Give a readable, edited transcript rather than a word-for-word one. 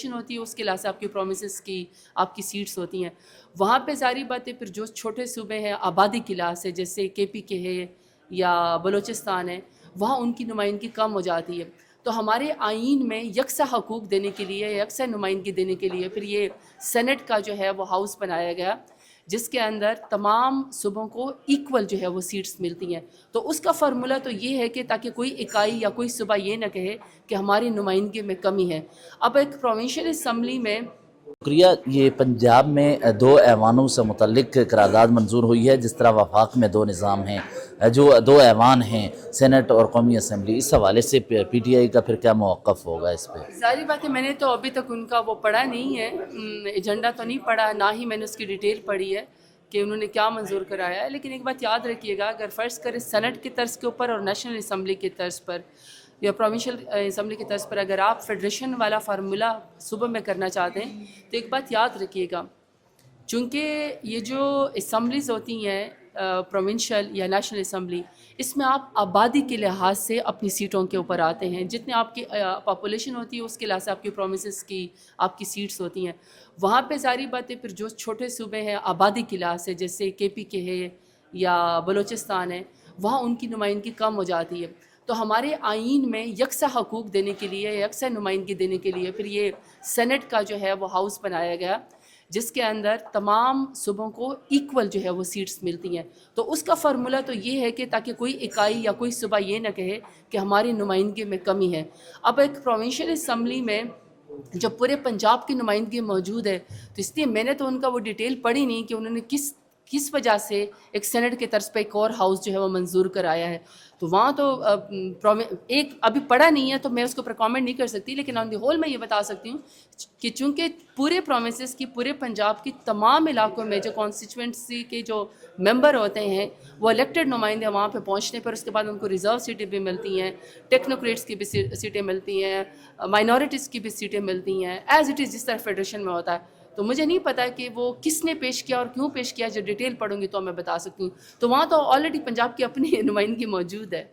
Population ہوتی ہے اس کے لحاظ سے آپ کی پرومسز کی آپ کی سیٹس ہوتی ہیں. وہاں پہ ظاہری بات ہے پھر جو چھوٹے صوبے ہیں آبادی کے لحاظ سے جیسے کے پی کے ہے یا بلوچستان ہے, وہاں ان کی نمائندگی کم ہو جاتی ہے. تو ہمارے آئین میں یکساں حقوق دینے کے لیے, یکساں نمائندگی دینے کے لیے پھر یہ سینٹ کا جو ہے وہ ہاؤس بنایا گیا, جس کے اندر تمام صوبوں کو ایکول جو ہے وہ سیٹس ملتی ہیں. تو اس کا فارمولہ تو یہ ہے کہ تاکہ کوئی اکائی یا کوئی صوبہ یہ نہ کہے کہ ہماری نمائندگی میں کمی ہے. اب ایک پروونشل اسمبلی میں شکریہ. یہ پنجاب میں دو ایوانوں سے متعلق قرارداد منظور ہوئی ہے. جس طرح وفاق میں دو نظام ہیں, جو دو ایوان ہیں سینٹ اور قومی اسمبلی, اس حوالے سے پی ٹی آئی کا پھر کیا موقف ہوگا اس پہ؟ ظاہری بات ہے میں نے تو ابھی تک ان کا وہ پڑھا نہیں ہے, ایجنڈا تو نہیں پڑھا, نہ ہی میں نے اس کی ڈیٹیل پڑھی ہے کہ انہوں نے کیا منظور کرایا ہے. لیکن ایک بات یاد رکھیے گا, اگر فرض کرے سینٹ کی طرز کے اوپر اور نیشنل اسمبلی کی طرز پر یا پروونشل اسمبلی کی طرز پر اگر آپ فیڈریشن والا فارمولہ صوبہ میں کرنا چاہتے ہیں تو ایک بات یاد رکھیے گا, چونکہ یہ جو اسمبلیز ہوتی ہیں پروونشل یا نیشنل اسمبلی, اس میں آپ آبادی کے لحاظ سے اپنی سیٹوں کے اوپر آتے ہیں. جتنے آپ کی پاپولیشن ہوتی ہے اس کے لحاظ سے آپ کی پرومسز کی آپ کی سیٹس ہوتی ہیں. وہاں پہ ظاہری بات ہے پھر جو چھوٹے صوبے ہیں آبادی کے لحاظ سے جیسے کے پی کے ہے یا بلوچستان ہے, وہاں ان کی نمائندگی کم ہو جاتی ہے. تو ہمارے آئین میں یکساں حقوق دینے کے لیے, یکساں نمائندگی دینے کے لیے پھر یہ سینٹ کا جو ہے وہ ہاؤس بنایا گیا, جس کے اندر تمام صوبوں کو ایکول جو ہے وہ سیٹس ملتی ہیں. تو اس کا فارمولہ تو یہ ہے کہ تاکہ کوئی اکائی یا کوئی صوبہ یہ نہ کہے کہ ہماری نمائندگی میں کمی ہے. اب ایک پروونشل اسمبلی میں جب پورے پنجاب کی نمائندگی موجود ہے تو اس لیے میں نے تو ان کا وہ ڈیٹیل پڑھی نہیں کہ انہوں نے کس وجہ سے ایک سینٹ کے طرز پہ ایک اور ہاؤس جو ہے وہ منظور کرایا ہے. تو وہاں تو ایک ابھی پڑھا نہیں ہے تو میں اس کے اوپر کامنٹ نہیں کر سکتی, لیکن آن دی ہول میں یہ بتا سکتی ہوں کہ چونکہ پورے پروونسز کی, پورے پنجاب کی تمام علاقوں میں جو کانسٹیچوئنسی کے جو ممبر ہوتے ہیں وہ الیکٹڈ نمائندے وہاں پہ پہنچنے پر اس کے بعد ان کو ریزرو سیٹیں بھی ملتی ہیں, ٹیکنوکریٹس کی بھی سیٹیں ملتی ہیں, مائنورٹیز کی بھی سیٹیں ملتی ہیں, ایز اٹ از جس طرح فیڈریشن میں ہوتا ہے. تو مجھے نہیں پتا کہ وہ کس نے پیش کیا اور کیوں پیش کیا, جو ڈیٹیل پڑھوں گی تو میں بتا سکتی ہوں. تو وہاں تو آلریڈی پنجاب کی اپنی نمائندگی موجود ہے.